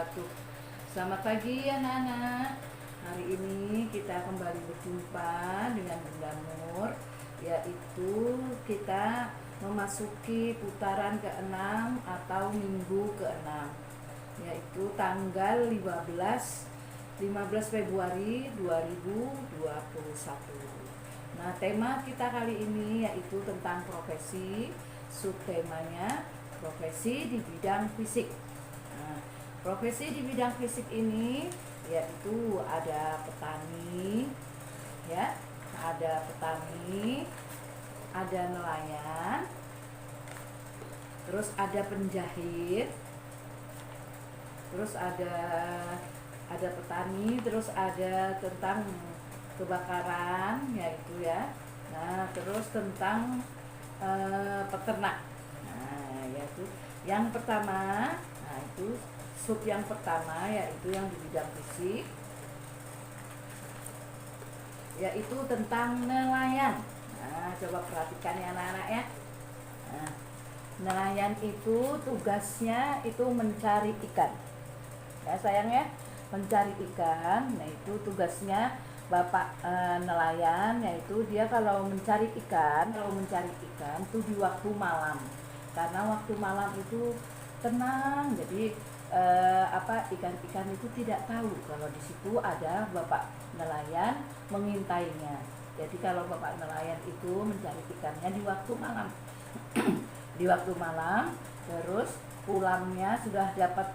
wabarakatuh. Selamat pagi anak-anak. Hari ini kita kembali berjumpa dengan Bunda Nur, yaitu kita memasuki putaran ke-6 atau minggu ke-6, yaitu tanggal 15 Februari 2021. Nah, tema kita kali ini yaitu tentang profesi. Subtemanya profesi di bidang fisik. Nah, profesi di bidang fisik ini yaitu ada petani, ya, ada nelayan, terus ada penjahit, terus ada petani, terus ada tentang kebakaran, yaitu ya. Nah, terus tentang peternak. Nah, yaitu yang pertama, nah itu sub yang pertama yaitu yang di bidang fisik, yaitu tentang nelayan. Nah, coba perhatikan ya anak-anak ya. Nah, nelayan itu tugasnya itu mencari ikan. Ya sayang ya, mencari ikan. Nah, itu tugasnya Bapak nelayan, yaitu dia kalau mencari ikan itu di waktu malam, karena waktu malam itu tenang, jadi ikan-ikan itu tidak tahu kalau di situ ada Bapak nelayan mengintainya. Jadi kalau Bapak nelayan itu mencari ikannya di waktu malam, di waktu malam, terus pulangnya sudah dapat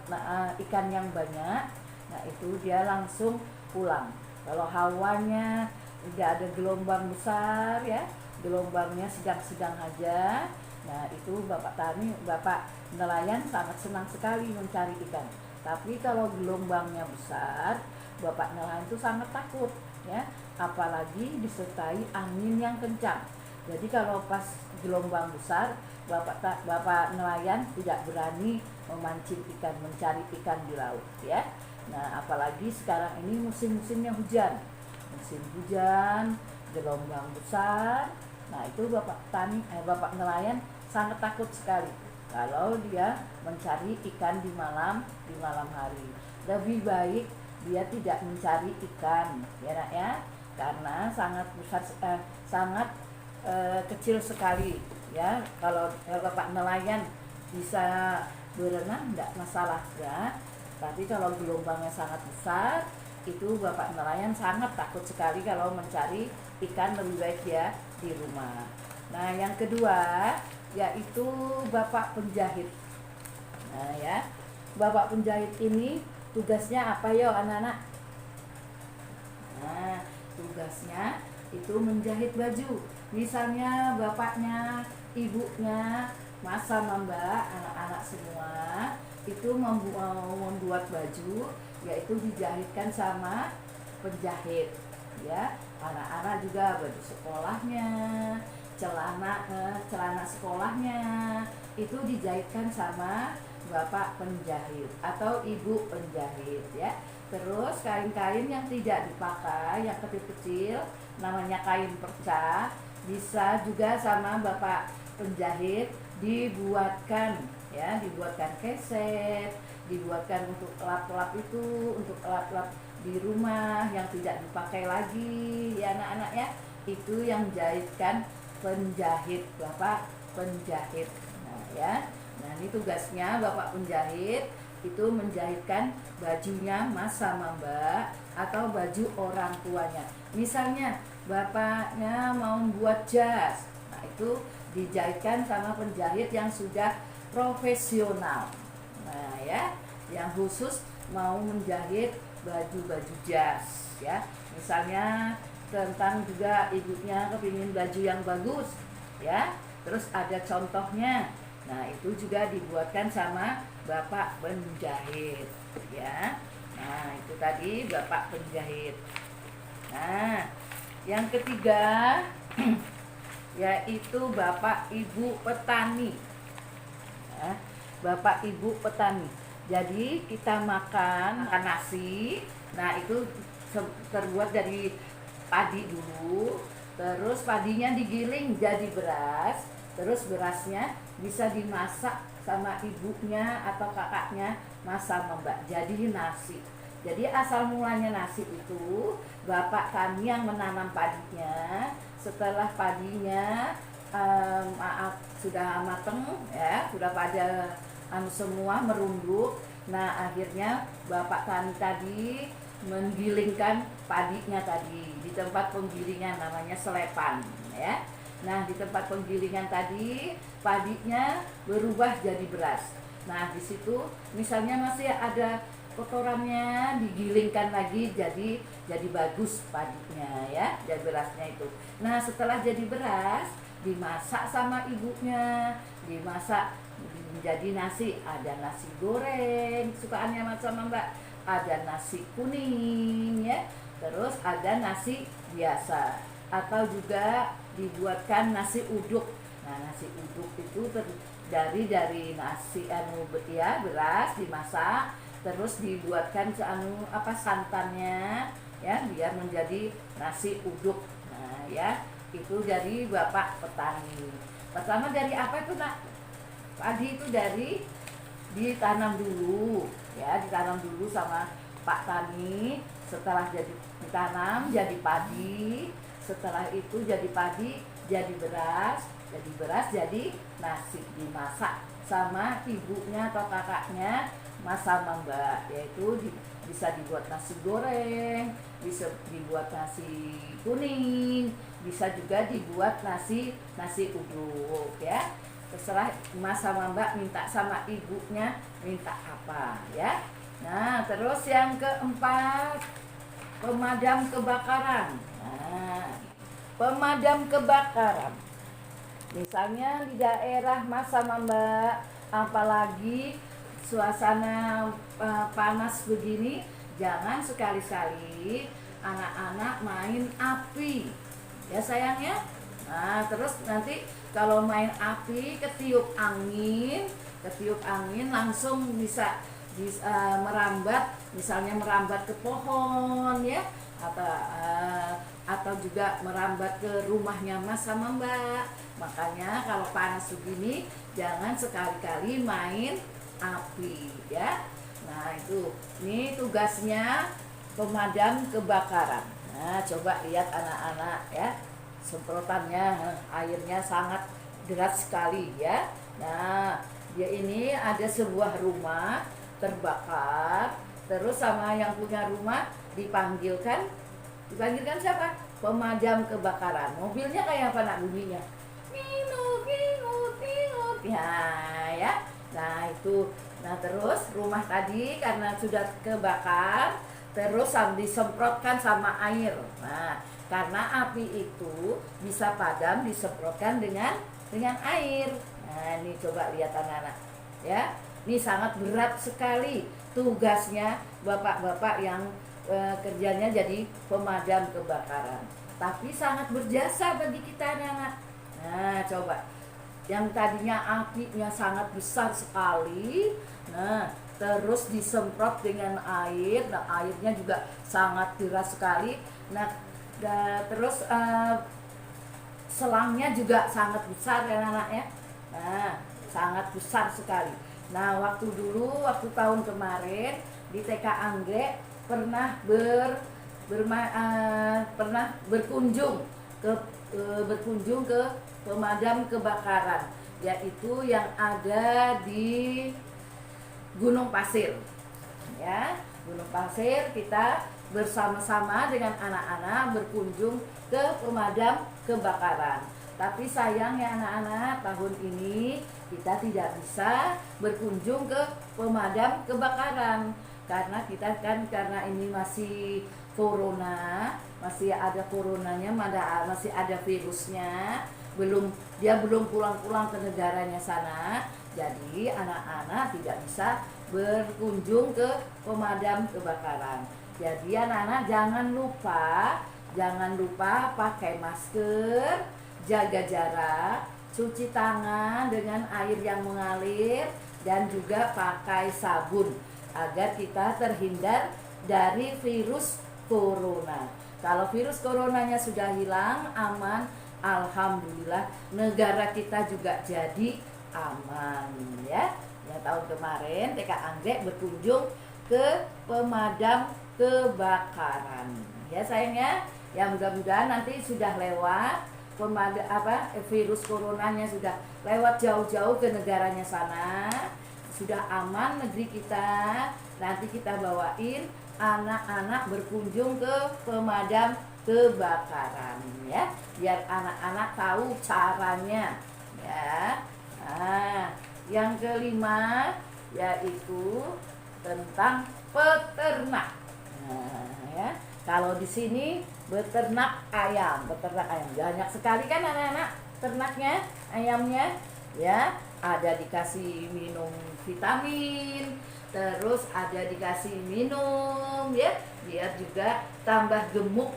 ikan yang banyak, nah itu dia langsung pulang. Kalau hawanya tidak ada gelombang besar ya, gelombangnya sedang-sedang aja, nah itu Bapak nelayan sangat senang sekali mencari ikan. Tapi kalau gelombangnya besar, Bapak nelayan itu sangat takut ya, apalagi disertai angin yang kencang. Jadi kalau pas gelombang besar, Bapak nelayan tidak berani memancing ikan, mencari ikan di laut ya. Nah, apalagi sekarang ini musim-musimnya hujan, gelombang besar. Nah, itu Bapak nelayan sangat takut sekali kalau dia mencari ikan di malam hari. Lebih baik dia tidak mencari ikan, ya nak ya, karena sangat besar, kecil sekali ya. Kalau Bapak nelayan bisa berenang tidak masalah ya. Tapi kalau gelombangnya sangat besar, itu Bapak nelayan sangat takut sekali kalau mencari ikan, lebih baik dia di rumah. Nah, yang kedua yaitu Bapak penjahit. Nah ya, Bapak penjahit ini tugasnya apa ya anak-anak? Nah, tugasnya itu menjahit baju. Misalnya bapaknya, ibunya, masa mbak, anak-anak semua itu membuat baju, yaitu dijahitkan sama penjahit ya. Anak-anak juga baju sekolahnya, celana sekolahnya itu dijahitkan sama bapak penjahit atau ibu penjahit ya. Terus kain-kain yang tidak dipakai, yang kecil-kecil, namanya kain perca, bisa juga sama bapak penjahit dibuatkan ya, dibuatkan keset, dibuatkan untuk lap-lap itu, untuk lap-lap di rumah yang tidak dipakai lagi ya anak-anak ya. Itu yang jahitkan penjahit, Bapak penjahit. Nah ya, nah ini tugasnya Bapak penjahit itu menjahitkan bajunya mas sama mbak atau baju orang tuanya. Misalnya bapaknya mau membuat jas, nah itu dijahitkan sama penjahit yang sudah profesional. Nah ya, yang khusus mau menjahit baju-baju jas ya. Misalnya tentang juga ibunya kepingin baju yang bagus ya, terus ada contohnya. Nah itu juga dibuatkan sama bapak penjahit ya. Nah itu tadi bapak penjahit. Nah yang ketiga yaitu bapak ibu petani ya, bapak ibu petani. Jadi kita makan nasi, nah itu terbuat dari padi dulu, terus padinya digiling jadi beras, terus berasnya bisa dimasak sama ibunya atau kakaknya masa membak jadi nasi. Jadi asal mulanya nasi itu bapak kami yang menanam padinya. Setelah padinya sudah mateng ya, sudah pada semua merunduk. Nah akhirnya bapak kami tadi menggilingkan padinya tadi di tempat penggilingan namanya selepan ya. Nah di tempat penggilingan tadi padinya berubah jadi beras. Nah di situ misalnya masih ada kotorannya digilingkan lagi jadi bagus padinya ya, jadi berasnya itu. Nah setelah jadi beras dimasak sama ibunya, dimasak menjadi nasi. Ada nasi goreng sukaannya sama Mbak, ada nasi kuning ya, terus ada nasi biasa atau juga dibuatkan nasi uduk. Nah nasi uduk itu dari nasi ya, beras dimasak terus dibuatkan santannya ya biar menjadi nasi uduk. Nah ya itu dari bapak petani. Pertama dari apa itu nak? Padi itu dari ditanam dulu ya, ditanam dulu sama Pak Tani. Setelah jadi ditanam jadi padi, setelah itu jadi padi jadi beras jadi nasi, dimasak sama ibunya atau kakaknya sama Mbak, yaitu bisa dibuat nasi goreng, bisa dibuat nasi kuning, bisa juga dibuat nasi uduk ya. Terserah Mas sama Mbak minta sama ibunya minta apa ya. Nah terus yang keempat, pemadam kebakaran. Nah pemadam kebakaran misalnya di daerah Mas sama Mbak, apalagi suasana panas begini, jangan sekali-sekali anak-anak main api ya sayangnya. Nah terus nanti kalau main api ketiup angin langsung bisa merambat, misalnya merambat ke pohon ya, atau juga merambat ke rumahnya Mas sama Mbak. Makanya kalau panas begini jangan sekali-kali main api ya. Nah itu, ini tugasnya pemadam kebakaran. Nah coba lihat anak-anak ya, semprotannya airnya sangat deras sekali ya. Nah dia ini ada sebuah rumah terbakar, terus sama yang punya rumah dipanggilkan siapa? Pemadam kebakaran. Mobilnya kayak apa nak bunyinya? Minut ya. Nah itu, nah terus rumah tadi karena sudah kebakar, terus disemprotkan sama air. Nah karena api itu bisa padam disemprotkan dengan air. Nah ini coba lihat anak-anak ya, ini sangat berat sekali tugasnya bapak-bapak yang kerjanya jadi pemadam kebakaran, tapi sangat berjasa bagi kita anak-anak. Nah coba, yang tadinya apinya sangat besar sekali, nah terus disemprot dengan air. Nah airnya juga sangat deras sekali. Nah terus selangnya juga sangat besar ya anak-anak ya. Nah sangat besar sekali. Nah waktu tahun kemarin di TK Anggrek pernah berkunjung ke pemadam kebakaran, yaitu yang ada di Gunung Pasir ya. Gunung Pasir kita bersama-sama dengan anak-anak berkunjung ke pemadam kebakaran. Tapi sayang ya anak-anak, tahun ini kita tidak bisa berkunjung ke pemadam kebakaran karena ini masih corona, masih ada coronanya, masih ada virusnya, dia belum pulang-pulang ke negaranya sana. Jadi anak-anak tidak bisa berkunjung ke pemadam kebakaran. Jadi anak-anak jangan lupa pakai masker, jaga jarak, cuci tangan dengan air yang mengalir, dan juga pakai sabun agar kita terhindar dari virus corona. Kalau virus coronanya sudah hilang, aman, alhamdulillah negara kita juga jadi aman ya. Ya, tahun kemarin TK Anggrek berkunjung ke pemadam kebakaran. Ya sayangnya, ya mudah-mudahan nanti sudah lewat virus coronanya sudah lewat jauh-jauh ke negaranya sana, sudah aman negeri kita. Nanti kita bawain anak-anak berkunjung ke pemadam kebakaran ya, biar anak-anak tahu caranya ya. Nah, yang kelima yaitu tentang peternak. Nah, ya. Kalau di sini beternak ayam banyak sekali kan anak-anak ternaknya, ayamnya ya. Ada dikasih minum vitamin, terus ada dikasih minum ya, biar juga tambah gemuk.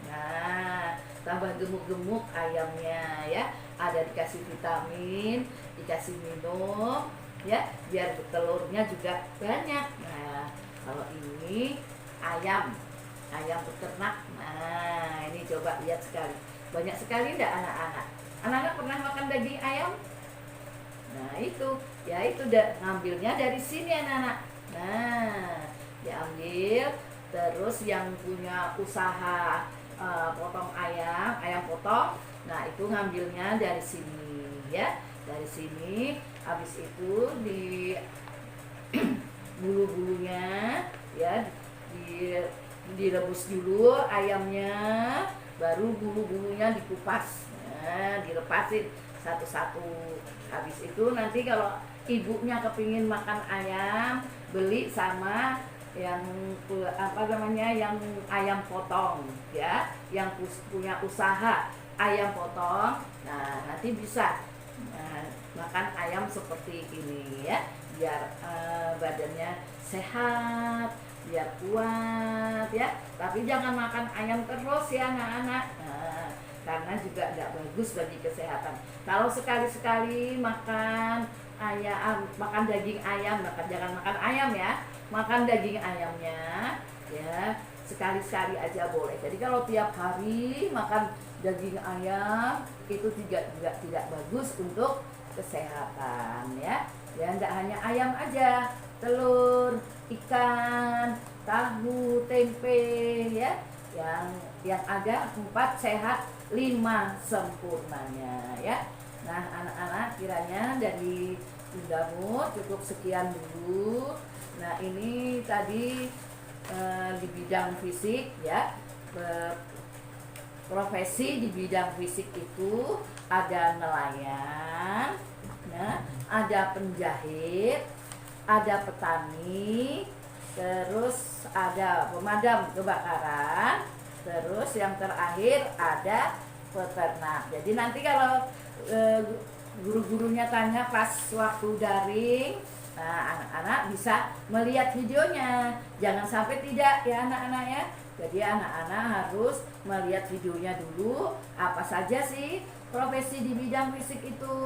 Nah, tambah gemuk-gemuk ayamnya ya. Ada dikasih vitamin, dikasih minum ya, biar telurnya juga banyak. Nah, kalau ini ayam peternak. Nah, ini coba lihat sekali. Banyak sekali enggak anak-anak? Anak-anak pernah makan daging ayam? Nah, itu ngambilnya dari sini anak-anak. Nah, diambil, terus yang punya usaha potong ayam potong, nah itu ngambilnya dari sini ya, dari sini. Habis itu di bulu-bulunya ya, direbus dulu ayamnya, baru bulu-bulunya dikupas. Nah, dilepasin satu-satu. Habis itu nanti kalau ibunya kepingin makan ayam, beli sama yang yang ayam potong ya, yang punya usaha ayam potong. Nah, nanti bisa makan ayam seperti ini ya, biar badannya sehat, biar kuat ya. Tapi jangan makan ayam terus ya anak-anak. Nah, karena juga tidak bagus bagi kesehatan. Kalau sekali-sekali makan ayam, makan daging ayam, jangan makan ayam ya, makan daging ayamnya ya, sekali-sekali aja boleh. Jadi kalau tiap hari makan daging ayam itu tidak bagus untuk kesehatan ya. Ya, tidak hanya ayam aja, telur, ikan, tahu, tempe ya, yang ada 4 sehat 5 sempurnanya ya. Nah, anak-anak, kiranya dari Bunda Mut cukup sekian dulu. Nah, ini tadi di bidang fisik ya, profesi di bidang fisik itu ada nelayan, nah, ada penjahit, ada petani, terus ada pemadam kebakaran, terus yang terakhir ada peternak. Jadi nanti kalau guru-gurunya tanya pas waktu daring, nah, anak-anak bisa melihat videonya. Jangan sampai tidak ya anak-anak ya. Jadi anak-anak harus melihat videonya dulu, apa saja sih profesi di bidang fisik itu.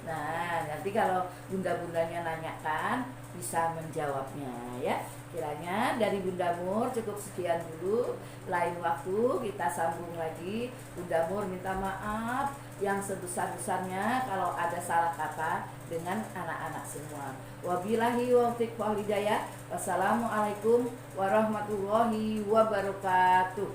Nah, nanti kalau bunda-bundanya nanyakan bisa menjawabnya ya. Kiranya dari Bunda Mur cukup sekian dulu. Lain waktu kita sambung lagi. Bunda Mur minta maaf yang sebesar-besarnya kalau ada salah kata dengan anak-anak semua. Wabillahi taufiq wal hidayah. Wassalamualaikum warahmatullahi wabarakatuh.